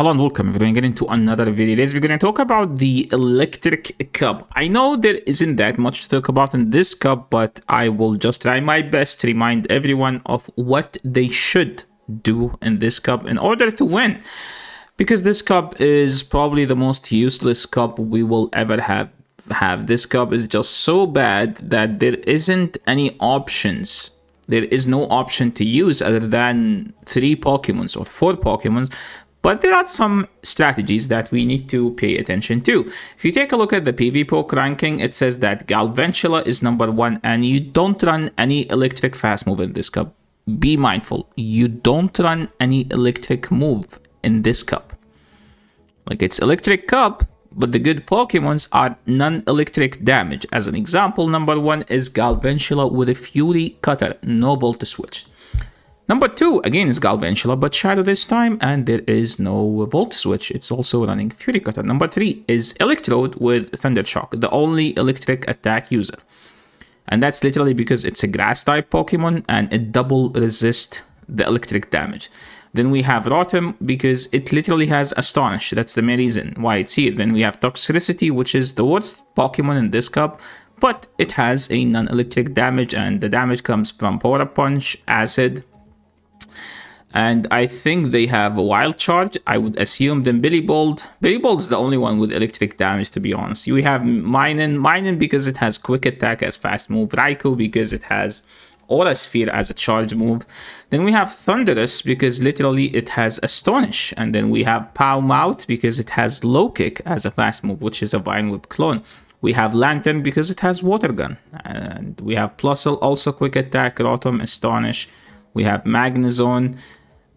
Hello and welcome. We're going to get into another video. Today we're going to talk about the electric cup. I know there isn't that much to talk about in this cup, but I will just try my best to remind everyone of what they should do in this cup in order to win. Because this cup is probably the most useless cup we will ever have. This cup is just so bad that there isn't any options. There is no option to use other than 3 Pokemons or 4 Pokemons. But there are some strategies that we need to pay attention to. If you take a look at the PvP ranking, it says that Galvantula is number 1 and you don't run any electric fast move in this cup. Be mindful, you don't run any electric move in this cup. Like, it's electric cup, but the good Pokemons are non-electric damage. As an example, number 1 is Galvantula with a Fury Cutter, no Volt Switch. Number 2, again, is Galvantula, but Shadow this time, and there is no Volt Switch. It's also running Fury Cutter. Number 3 is Electrode with Thunder Shock, the only electric attack user. And that's literally because it's a Grass-type Pokemon, and it double resists the electric damage. Then we have Rotom, because it literally has Astonish. That's the main reason why it's here. Then we have Toxicity, which is the worst Pokemon in this cup, but it has a non-electric damage, and the damage comes from Power Punch, Acid, and I think they have a Wild Charge. I would assume. Then Billy Bolt. Billy Bolt is the only one with electric damage, to be honest. You have Minun because it has Quick Attack as fast move. Raikou because it has Aura Sphere as a charge move. Then we have Thunderous because literally it has Astonish. And then we have Powmouth because it has Low Kick as a fast move, which is a Vine Whip clone. We have Lantern because it has Water Gun. And we have Plusle, also Quick Attack, Rotom, Astonish. We have Magnezone.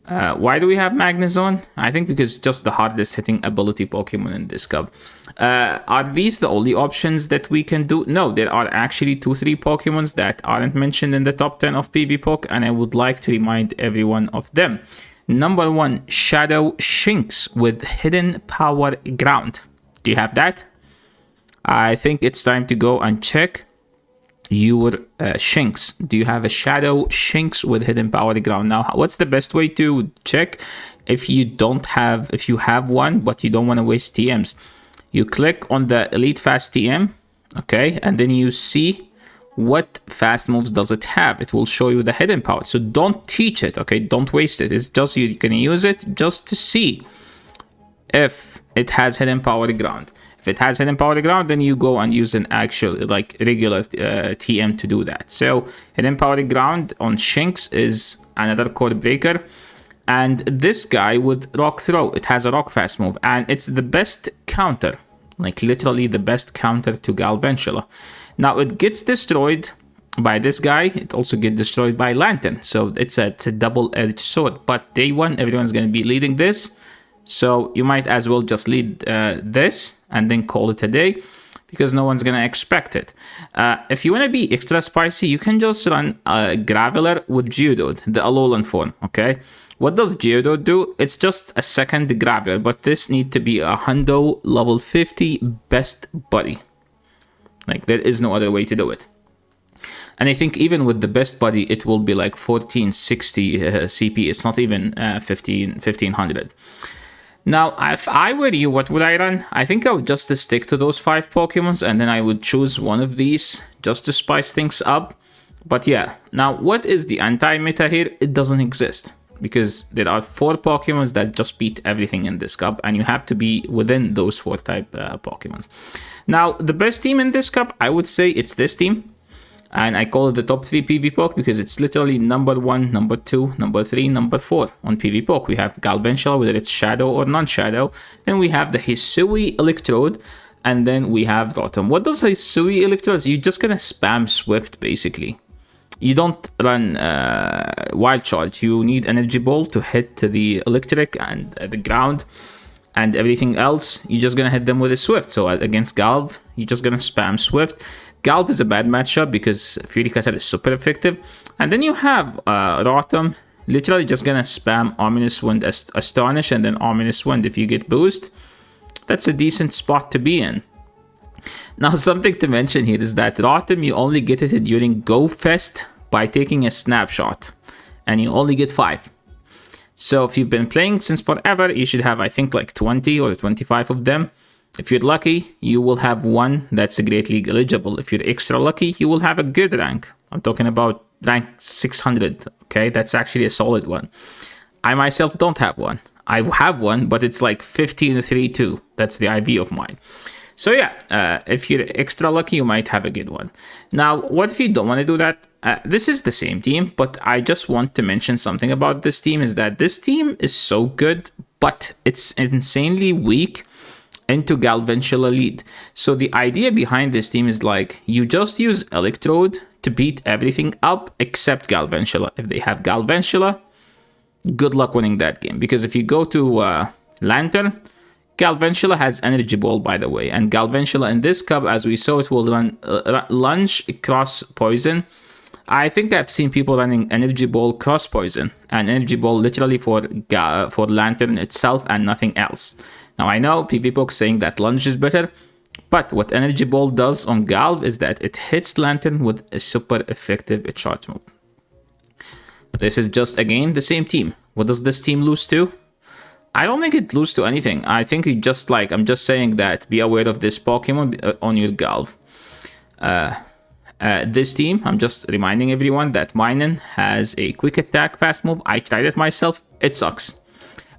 Why do we have Magnezone? I think because it's just the hardest hitting ability Pokemon in this cup. Are these the only options that we can do? No, there are actually 2-3 Pokemons that aren't mentioned in the top 10 of PvPok, and I would like to remind everyone of them. Number 1, Shadow Shinx with Hidden Power Ground. Do you have that? I think it's time to go and check your Shinx. Do you have a Shadow Shinx with Hidden Power Ground? Now, what's the best way to check if you have one but you don't want to waste TMs? You click on the Elite Fast TM, okay, and then you see what fast moves does it have. It will show you the hidden power. So don't teach it, okay? Don't waste it. It's just you can use it just to see if it has Hidden Power Ground. If it has Hidden Power Ground, then you go and use an actual, like, regular TM to do that. So Hidden Power Ground on Shinx is another Core Breaker. And this guy with Rock Throw, it has a Rock Fast move. And it's the best counter, like literally the best counter to Galvantula. Now, it gets destroyed by this guy. It also gets destroyed by Lantern. So it's a double-edged sword. But day 1, everyone's going to be leading this. So you might as well just lead this and then call it a day, because no one's going to expect it. If you want to be extra spicy, you can just run Graveler with Geodude, the Alolan form, okay? What does Geodude do? It's just a second Graveler, but this needs to be a Hundo level 50 best buddy. Like, there is no other way to do it. And I think even with the best buddy, it will be like 1460 CP. It's not even 1500. Now, if I were you, what would I run? I think I would just stick to those 5 Pokemons, and then I would choose one of these just to spice things up. But yeah, now what is the anti-meta here? It doesn't exist, because there are 4 Pokemons that just beat everything in this cup, and you have to be within those 4 type Pokemons. Now, the best team in this cup, I would say it's this team. And I call it the top 3 PvPok because it's literally number 1, number 2, number 3, number 4 on PvPok. We have Galvantula, whether it's Shadow or non-Shadow. Then we have the Hisui Electrode. And then we have Rotom. What does Hisui Electrode? You're just going to spam Swift, basically. You don't run Wild Charge. You need Energy Ball to hit the electric and the ground. And everything else, you're just going to hit them with a Swift. So against Galv, you're just going to spam Swift. Galv is a bad matchup because Fury Cutter is super effective. And then you have Rotom, literally just gonna spam Ominous Wind, Astonish, and then Ominous Wind. If you get boost, that's a decent spot to be in. Now, something to mention here is that Rotom, you only get it during Go Fest by taking a snapshot. And you only get 5. So if you've been playing since forever, you should have, I think, like 20 or 25 of them. If you're lucky, you will have one that's a Great League eligible. If you're extra lucky, you will have a good rank. I'm talking about rank 600, okay? That's actually a solid one. I myself don't have one. I have one, but it's like 15-3-2. That's the IV of mine. So yeah, if you're extra lucky, you might have a good one. Now, what if you don't want to do that? This is the same team, but I just want to mention something about this team, is that this team is so good, but it's insanely weak into Galvantula lead. So the idea behind this team is like, you just use Electrode to beat everything up except Galvantula. If they have Galvantula, good luck winning that game. Because if you go to Lantern, Galvantula has Energy Ball, by the way. And Galvantula in this cup, as we saw, it will run Lunge cross Poison. I think I've seen people running Energy Ball cross Poison and Energy Ball literally for Lantern itself and nothing else. Now I know PvP saying that Lunge is better, but what Energy Ball does on Galv is that it hits Lantern with a super effective charge move. This is just, again, the same team. What does this team lose to? I don't think it loses to anything. I think it just, like, I'm just saying that be aware of this Pokemon on your Galv. This team, I'm just reminding everyone that Minun has a quick attack fast move. I tried it myself. It sucks.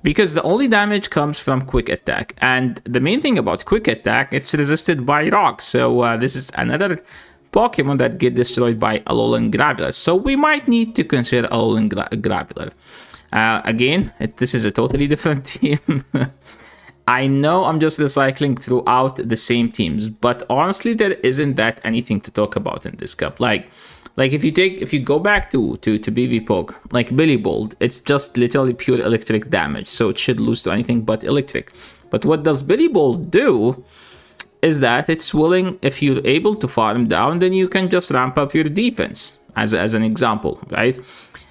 Because the only damage comes from quick attack. And the main thing about quick attack, it's resisted by rocks. So this is another Pokemon that get destroyed by Alolan Graveler. So we might need to consider Alolan Graveler. Again, this is a totally different team. I know I'm just recycling throughout the same teams, but honestly, there isn't that anything to talk about in this cup. Like if you go back to PvP, like Billy Bolt, it's just literally pure electric damage, so it should lose to anything but electric. But what does Billy Bolt do is that it's willing, if you're able to farm down, then you can just ramp up your defense, as an example, right?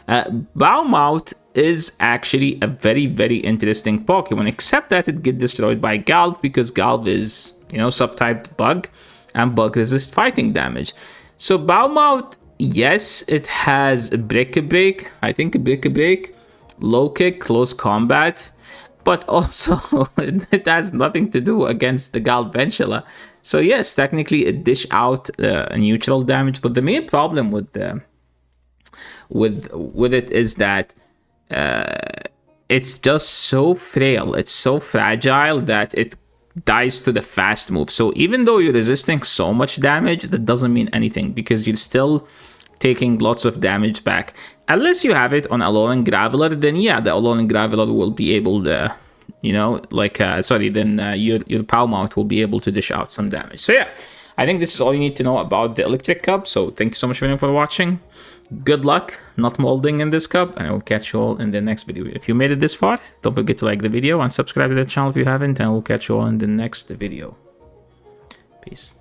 Bowmouth is actually a very, very interesting Pokemon, except that it gets destroyed by Galv, because Galv is, subtyped Bug, and Bug resists fighting damage. So Bowmouth, yes, it has a Break, I think a Break, Low Kick, Close Combat, but also it has nothing to do against the Galvantula. So yes, technically it dish out neutral damage, but the main problem with it is that it's just so frail, it's so fragile that it dies to the fast move. So even though you're resisting so much damage, that doesn't mean anything, because you're still taking lots of damage back. Unless you have it on Alolan Graveler, then yeah, the Alolan Graveler will be able to, your Palmouth will be able to dish out some damage. So yeah, I think this is all you need to know about the Electric Cup. So thank you so much for watching. Good luck not molding in this cup, and I will catch you all in the next video. If you made it this far, don't forget to like the video and subscribe to the channel if you haven't, and I will catch you all in the next video. Peace.